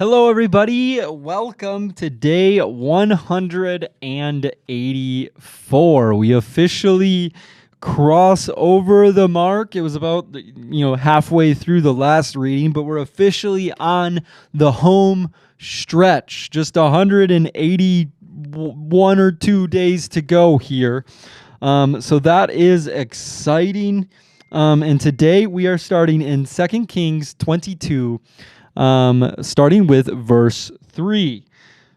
Hello, everybody. Welcome to day 184. We officially cross over the mark. It was about, halfway through the last reading, but we're officially on the home stretch. Just 181 or 2 days to go here. So that is exciting. And today we are starting in 2 Kings 22. Starting with verse 3.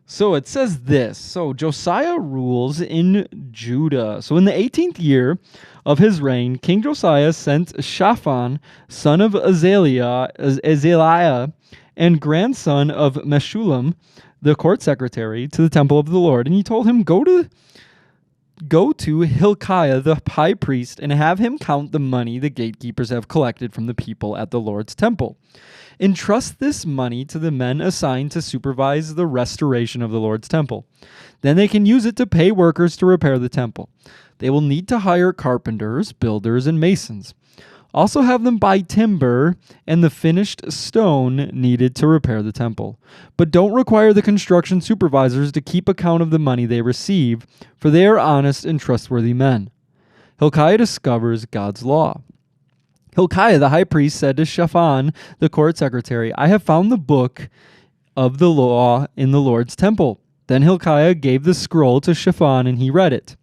So it says this. So Josiah rules in Judah. So in the 18th year of his reign, King Josiah sent Shaphan, son of Azaliah, and grandson of Meshullam, the court secretary, to the temple of the Lord. And he told him, Go to Hilkiah the high priest and have him count the money the gatekeepers have collected from the people at the Lord's temple. Entrust this money to the men assigned to supervise the restoration of the Lord's temple. Then they can use it to pay workers to repair the temple. They will need to hire carpenters, builders, and masons. Also have them buy timber and the finished stone needed to repair the temple. But don't require the construction supervisors to keep account of the money they receive, for they are honest and trustworthy men. Hilkiah discovers God's law. Hilkiah the high priest said to Shaphan, the court secretary, I have found the book of the law in the Lord's temple. Then Hilkiah gave the scroll to Shaphan, and he read it.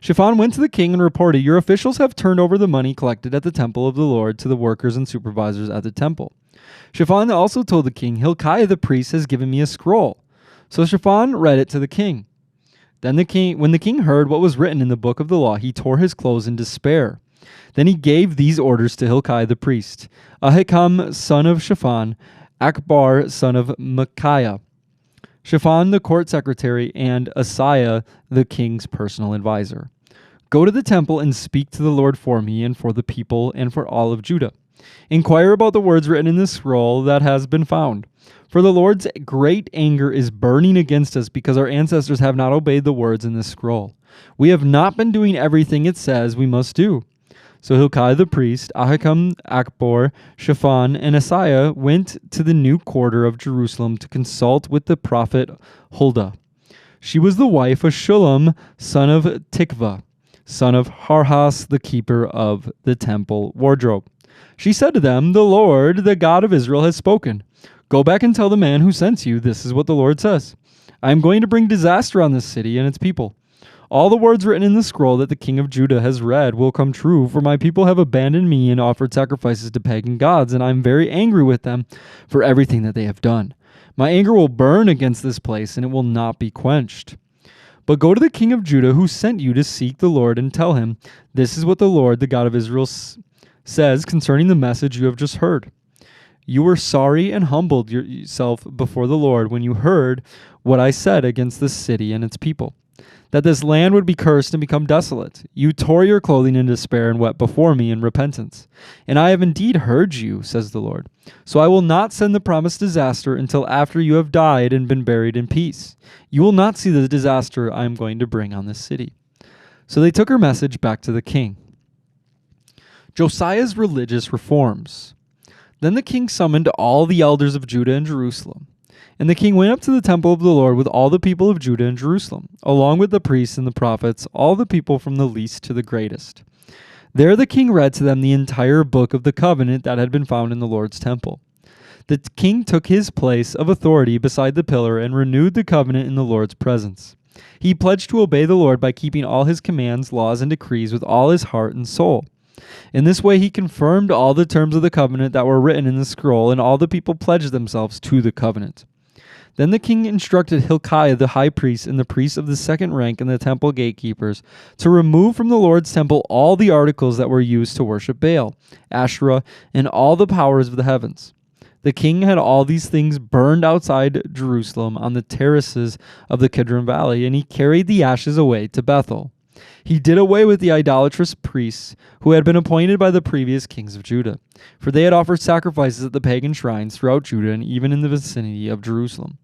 Shaphan went to the king and reported, Your officials have turned over the money collected at the temple of the Lord to the workers and supervisors at the temple. Shaphan also told the king, Hilkiah the priest has given me a scroll. So Shaphan read it to the king. Then when the king heard what was written in the book of the law, he tore his clothes in despair. Then he gave these orders to Hilkiah the priest, Ahikam son of Shaphan, Akbar son of Micaiah, Shaphan the court secretary, and Asaiah the king's personal advisor. Go to the temple and speak to the Lord for me and for the people and for all of Judah. Inquire about the words written in the scroll that has been found. For the Lord's great anger is burning against us because our ancestors have not obeyed the words in this scroll. We have not been doing everything it says we must do. So Hilkiah the priest, Ahikam, Akbar, Shaphan, and Asaiah went to the new quarter of Jerusalem to consult with the prophet Huldah. She was the wife of Shallum, son of Tikvah, son of Harhas, the keeper of the temple wardrobe. She said to them, The Lord, the God of Israel, has spoken. Go back and tell the man who sent you, this is what the Lord says. I am going to bring disaster on this city and its people. All the words written in the scroll that the king of Judah has read will come true, for my people have abandoned me and offered sacrifices to pagan gods, and I am very angry with them for everything that they have done. My anger will burn against this place, and it will not be quenched. But go to the king of Judah who sent you to seek the Lord and tell him, This is what the Lord, the God of Israel, says concerning the message you have just heard. You were sorry and humbled yourself before the Lord when you heard what I said against this city and its people, that this land would be cursed and become desolate. You tore your clothing in despair and wept before me in repentance. And I have indeed heard you, says the Lord. So I will not send the promised disaster until after you have died and been buried in peace. You will not see the disaster I am going to bring on this city. So they took her message back to the king. Josiah's religious reforms. Then the king summoned all the elders of Judah and Jerusalem. And the king went up to the temple of the Lord with all the people of Judah and Jerusalem, along with the priests and the prophets, all the people from the least to the greatest. There the king read to them the entire book of the covenant that had been found in the Lord's temple. The king took his place of authority beside the pillar and renewed the covenant in the Lord's presence. He pledged to obey the Lord by keeping all his commands, laws, and decrees with all his heart and soul. In this way he confirmed all the terms of the covenant that were written in the scroll, and all the people pledged themselves to the covenant. Then the king instructed Hilkiah the high priest and the priests of the second rank and the temple gatekeepers to remove from the Lord's temple all the articles that were used to worship Baal, Asherah, and all the powers of the heavens. The king had all these things burned outside Jerusalem on the terraces of the Kidron Valley, and he carried the ashes away to Bethel. He did away with the idolatrous priests who had been appointed by the previous kings of Judah, for they had offered sacrifices at the pagan shrines throughout Judah and even in the vicinity of Jerusalem.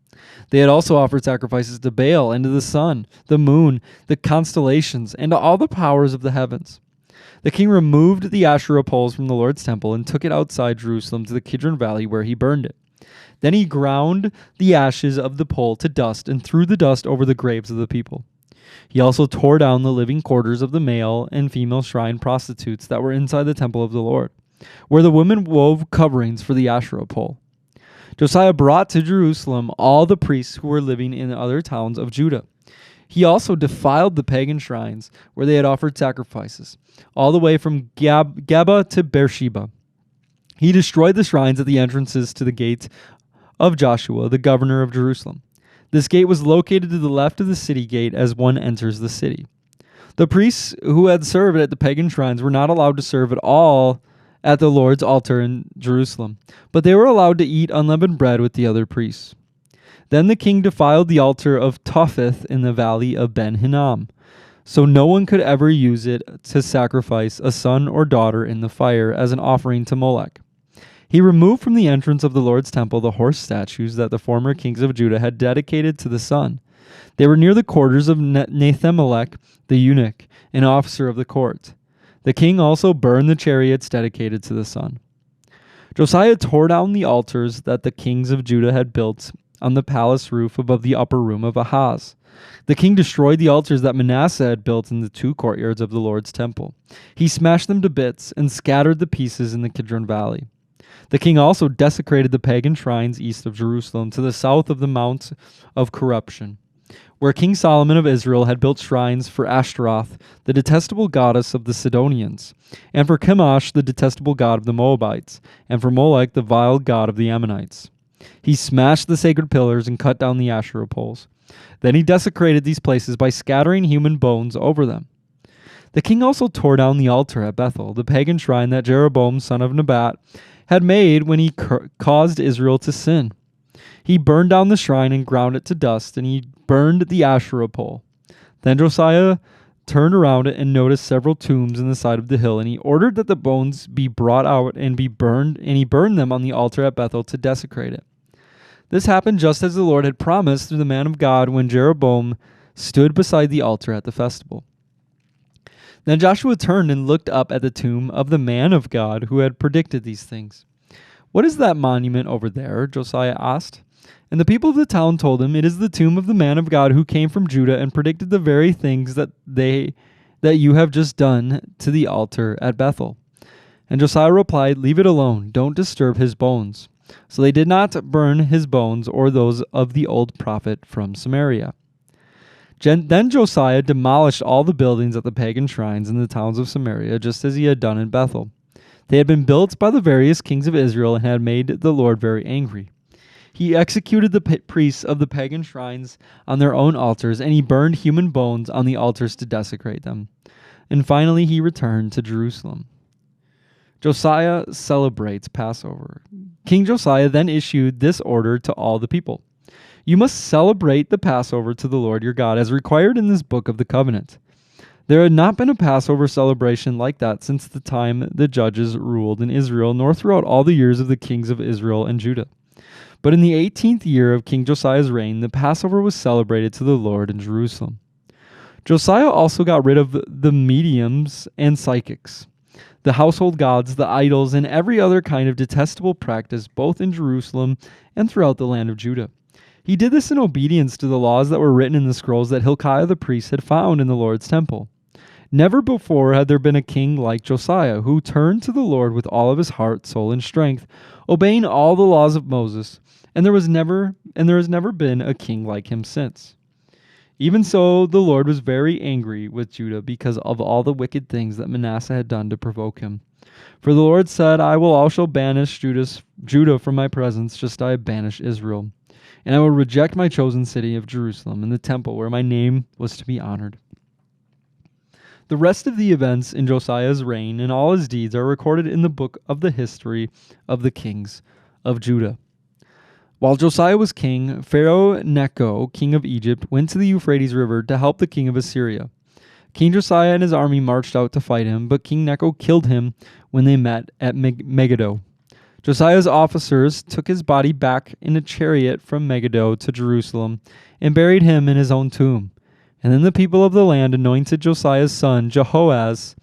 They had also offered sacrifices to Baal and to the sun, the moon, the constellations, and to all the powers of the heavens. The king removed the Asherah poles from the Lord's temple and took it outside Jerusalem to the Kidron Valley, where he burned it. Then he ground the ashes of the pole to dust and threw the dust over the graves of the people. He also tore down the living quarters of the male and female shrine prostitutes that were inside the temple of the Lord, where the women wove coverings for the Asherah pole. Josiah brought to Jerusalem all the priests who were living in other towns of Judah. He also defiled the pagan shrines where they had offered sacrifices, all the way from Geba to Beersheba. He destroyed the shrines at the entrances to the gate of Joshua, the governor of Jerusalem. This gate was located to the left of the city gate as one enters the city. The priests who had served at the pagan shrines were not allowed to serve at all at the Lord's altar in Jerusalem, but they were allowed to eat unleavened bread with the other priests. Then the king defiled the altar of Topheth in the valley of Ben Hinnom, so no one could ever use it to sacrifice a son or daughter in the fire as an offering to Molech. He removed from the entrance of the Lord's temple the horse statues that the former kings of Judah had dedicated to the sun. They were near the quarters of Nathamelech, the eunuch, an officer of the court. The king also burned the chariots dedicated to the sun. Josiah tore down the altars that the kings of Judah had built on the palace roof above the upper room of Ahaz. The king destroyed the altars that Manasseh had built in the two courtyards of the Lord's temple. He smashed them to bits and scattered the pieces in the Kidron Valley. The king also desecrated the pagan shrines east of Jerusalem to the south of the Mount of Corruption, where King Solomon of Israel had built shrines for Ashtaroth, the detestable goddess of the Sidonians, and for Chemosh, the detestable god of the Moabites, and for Molech, the vile god of the Ammonites. He smashed the sacred pillars and cut down the Asherah poles. Then he desecrated these places by scattering human bones over them. The king also tore down the altar at Bethel, the pagan shrine that Jeroboam, son of Nebat, had made when he caused Israel to sin. He burned down the shrine and ground it to dust, and he burned the Asherah pole. Then Josiah turned around it and noticed several tombs in the side of the hill, and he ordered that the bones be brought out and be burned, and he burned them on the altar at Bethel to desecrate it. This happened just as the Lord had promised through the man of God when Jeroboam stood beside the altar at the festival. Then Joshua turned and looked up at the tomb of the man of God who had predicted these things. "What is that monument over there?" Josiah asked. And the people of the town told him, "It is the tomb of the man of God who came from Judah and predicted the very things that you have just done to the altar at Bethel." And Josiah replied, "Leave it alone. Don't disturb his bones." So they did not burn his bones or those of the old prophet from Samaria. Then Josiah demolished all the buildings at the pagan shrines in the towns of Samaria, just as he had done in Bethel. They had been built by the various kings of Israel and had made the Lord very angry. He executed the priests of the pagan shrines on their own altars, and he burned human bones on the altars to desecrate them. And finally he returned to Jerusalem. Josiah celebrates Passover. King Josiah then issued this order to all the people: "You must celebrate the Passover to the Lord your God, as required in this book of the covenant." There had not been a Passover celebration like that since the time the judges ruled in Israel, nor throughout all the years of the kings of Israel and Judah. But in the 18th year of King Josiah's reign, the Passover was celebrated to the Lord in Jerusalem. Josiah also got rid of the mediums and psychics, the household gods, the idols, and every other kind of detestable practice, both in Jerusalem and throughout the land of Judah. He did this in obedience to the laws that were written in the scrolls that Hilkiah the priest had found in the Lord's temple. Never before had there been a king like Josiah, who turned to the Lord with all of his heart, soul, and strength, obeying all the laws of Moses, and there has never been a king like him since. Even so, the Lord was very angry with Judah because of all the wicked things that Manasseh had done to provoke him. For the Lord said, "I will also banish Judah from my presence, just as I banished Israel. And I will reject my chosen city of Jerusalem and the temple where my name was to be honored." The rest of the events in Josiah's reign and all his deeds are recorded in the book of the history of the kings of Judah. While Josiah was king, Pharaoh Necho, king of Egypt, went to the Euphrates River to help the king of Assyria. King Josiah and his army marched out to fight him, but King Necho killed him when they met at Megiddo. Josiah's officers took his body back in a chariot from Megiddo to Jerusalem and buried him in his own tomb. And then the people of the land anointed Josiah's son, Jehoaz,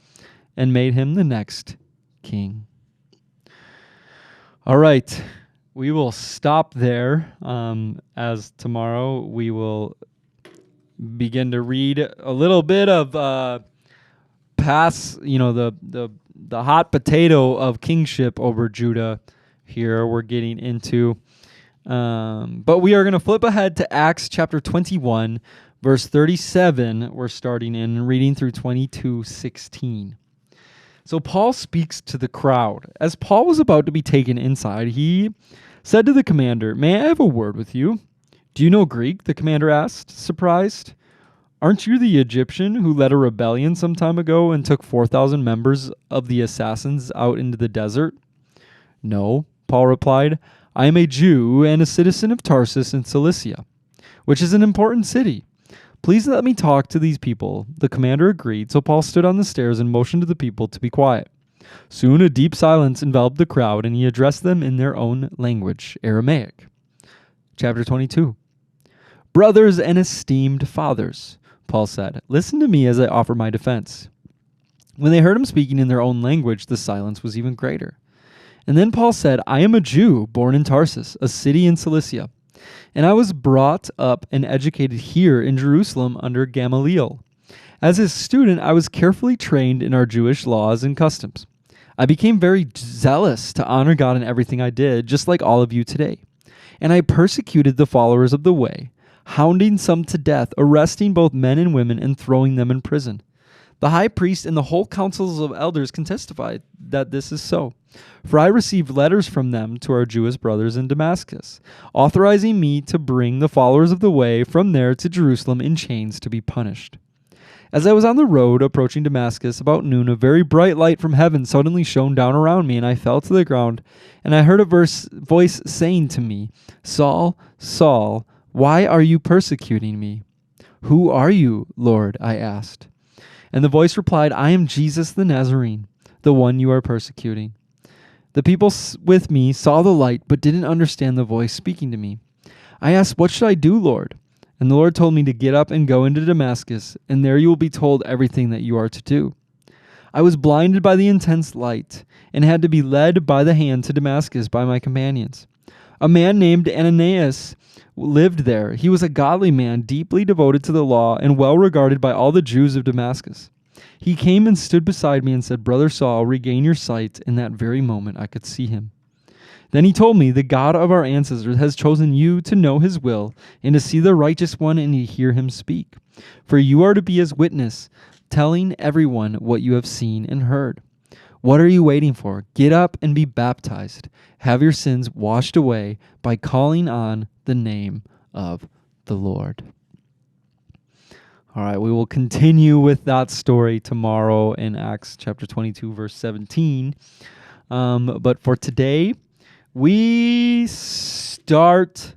and made him the next king. All right. we will stop there, as tomorrow we will begin to read a little bit of the hot potato of kingship over Judah. Here we're getting into, but we are going to flip ahead to Acts chapter 21, verse 37. We're starting in and reading through 22:16. So Paul speaks to the crowd. As Paul was about to be taken inside, he said to the commander, "May I have a word with you?" "Do you know Greek?" the commander asked, surprised. "Aren't you the Egyptian who led a rebellion some time ago and took 4,000 members of the assassins out into the desert?" "No," Paul replied. "I am a Jew and a citizen of Tarsus in Cilicia, which is an important city. Please let me talk to these people." The commander agreed, so Paul stood on the stairs and motioned to the people to be quiet. Soon a deep silence enveloped the crowd, and he addressed them in their own language, Aramaic. Chapter 22. "Brothers and esteemed fathers," Paul said, "listen to me as I offer my defense." When they heard him speaking in their own language, the silence was even greater. And then Paul said, "I am a Jew born in Tarsus, a city in Cilicia, and I was brought up and educated here in Jerusalem under Gamaliel. As his student, I was carefully trained in our Jewish laws and customs. I became very zealous to honor God in everything I did, just like all of you today. And I persecuted the followers of the way, hounding some to death, arresting both men and women, and throwing them in prison. The high priest and the whole councils of elders can testify that this is so. For I received letters from them to our Jewish brothers in Damascus, authorizing me to bring the followers of the way from there to Jerusalem in chains to be punished. As I was on the road approaching Damascus about noon, a very bright light from heaven suddenly shone down around me, and I fell to the ground, and I heard a voice saying to me, 'Saul, Saul, why are you persecuting me?' 'Who are you, Lord?' I asked. And the voice replied, 'I am Jesus the Nazarene, the one you are persecuting.' The people with me saw the light, but didn't understand the voice speaking to me. I asked, 'What should I do, Lord?' And the Lord told me to get up and go into Damascus, and there you will be told everything that you are to do." I was blinded by the intense light, and had to be led by the hand to Damascus by my companions. A man named Ananias lived there. He was a godly man, deeply devoted to the law, and well regarded by all the Jews of Damascus. He came and stood beside me and said, "Brother Saul, regain your sight." In that very moment I could see him. Then he told me, "The God of our ancestors has chosen you to know his will, and to see the righteous one and to hear him speak. For you are to be his witness, telling everyone what you have seen and heard. What are you waiting for? Get up and be baptized. Have your sins washed away by calling on the name of the Lord." All right, we will continue with that story tomorrow in Acts chapter 22, verse 17. But for today, we start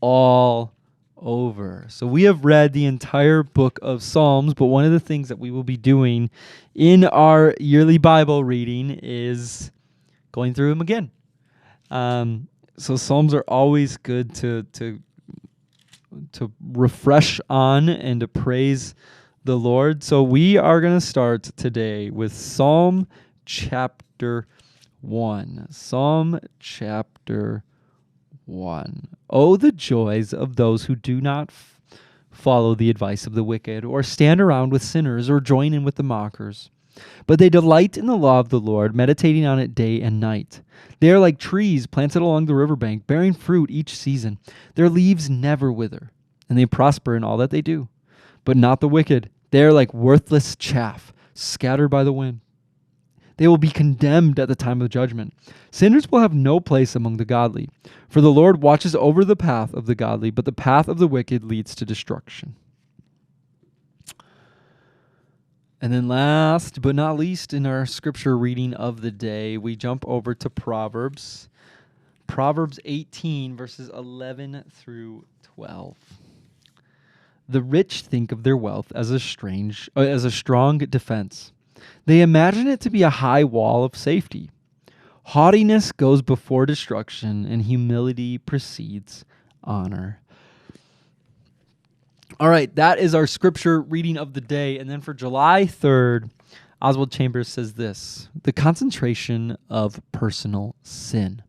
all over. So we have read the entire book of Psalms, but one of the things that we will be doing in our yearly Bible reading is going through them again. So Psalms are always good to refresh on and to praise the Lord. So we are going to start today with Psalm chapter 1. Psalm chapter 1. Oh, the joys of those who do not follow the advice of the wicked, or stand around with sinners, or join in with the mockers. But they delight in the law of the Lord, meditating on it day and night. They are like trees planted along the riverbank, bearing fruit each season. Their leaves never wither, and they prosper in all that they do. But not the wicked. They are like worthless chaff, scattered by the wind. They will be condemned at the time of judgment. Sinners will have no place among the godly. For the Lord watches over the path of the godly, but the path of the wicked leads to destruction. And then last but not least, in our scripture reading of the day, we jump over to Proverbs. Proverbs 18, verses 11 through 12. The rich think of their wealth as a strong defense. They imagine it to be a high wall of safety. Haughtiness goes before destruction, and humility precedes honor. All right, that is our scripture reading of the day. And then for July 3rd, Oswald Chambers says this: the concentration of personal sin.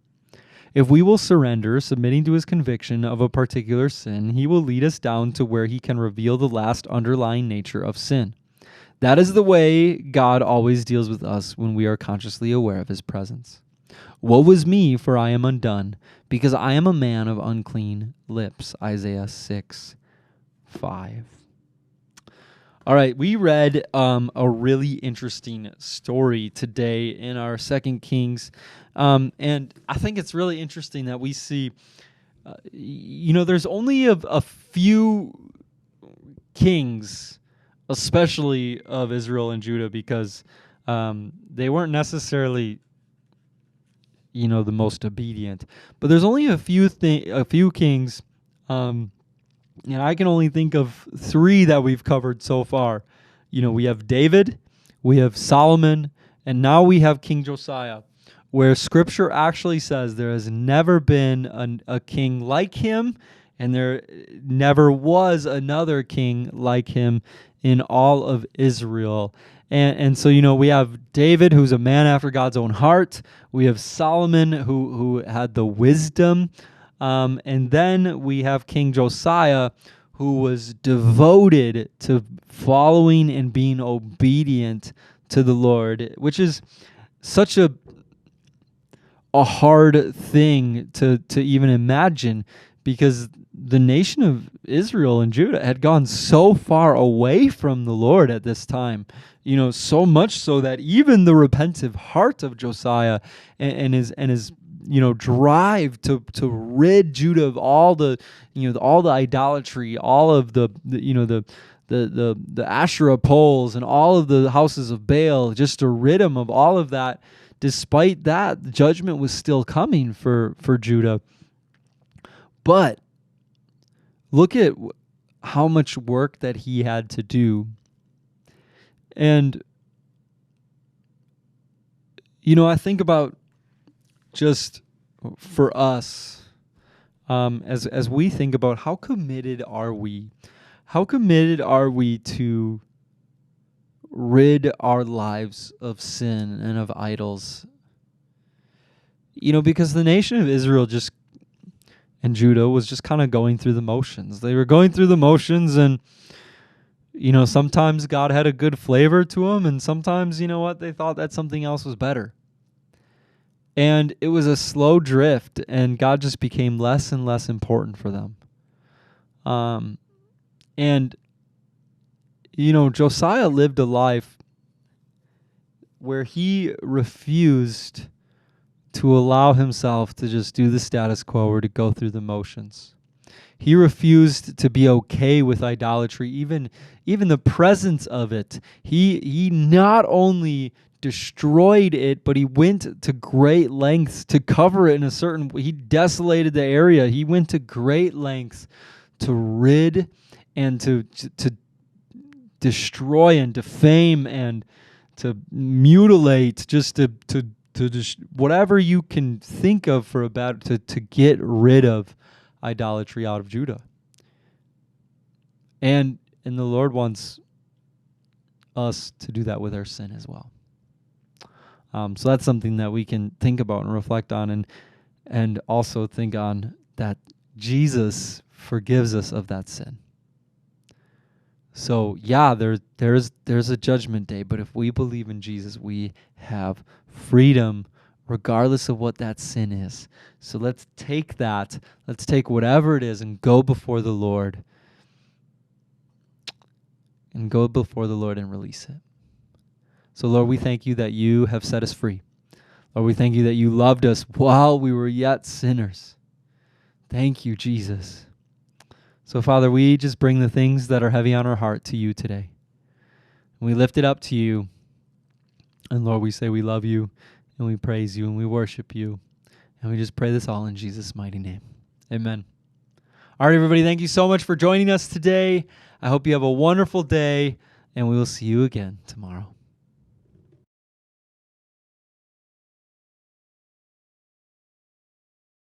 If we will surrender, submitting to his conviction of a particular sin, he will lead us down to where he can reveal the last underlying nature of sin. That is the way God always deals with us when we are consciously aware of his presence. Woe is me, for I am undone, because I am a man of unclean lips. Isaiah 6:5. All right, we read a really interesting story today in our 2 Kings, and I think it's really interesting that we see, there's only a few kings, especially of Israel and Judah, because they weren't necessarily, the most obedient. But there's only a few kings, and I can only think of 3 that we've covered so far. We have David, we have Solomon, and now we have King Josiah, where Scripture actually says there has never been a king like him, and there never was another king like him in all of Israel. And so, we have David, who's a man after God's own heart. We have Solomon, who had the wisdom. And then we have King Josiah, who was devoted to following and being obedient to the Lord, which is such a hard thing to even imagine, because the nation of Israel and Judah had gone so far away from the Lord at this time, so much so that even the repentive heart of Josiah and his drive to rid Judah of all the idolatry, all of the Asherah poles and all of the houses of Baal, just to rid him of all of that. Despite that, judgment was still coming for Judah. But look at how much work that he had to do. And, I think about just for us, as we think about how committed are we? How committed are we to rid our lives of sin and of idols? Because the nation of Israel and Judah was just kind of going through the motions. They were going through the motions, and sometimes God had a good flavor to them, and sometimes, they thought that something else was better. And it was a slow drift, and God just became less and less important for them. And Josiah lived a life where he refused to allow himself to just do the status quo or to go through the motions. He refused to be okay with idolatry, even the presence of it. He not only destroyed it, but he went to great lengths to cover it in a certain way. He desolated the area. He went to great lengths to rid and to destroy and defame and to mutilate, just to just whatever you can think of for to get rid of idolatry out of Judah. And the Lord wants us to do that with our sin as well. So that's something that we can think about and reflect on, and also think on that Jesus forgives us of that sin. So yeah, there's a judgment day, but if we believe in Jesus, we have freedom regardless of what that sin is. So let's take whatever it is and go before the Lord. And release it. So Lord, we thank you that you have set us free. Lord, we thank you that you loved us while we were yet sinners. Thank you, Jesus. So Father, we just bring the things that are heavy on our heart to you today. And we lift it up to you. And Lord, we say we love you, and we praise you, and we worship you. And we just pray this all in Jesus' mighty name. Amen. All right, everybody, thank you so much for joining us today. I hope you have a wonderful day, and we will see you again tomorrow.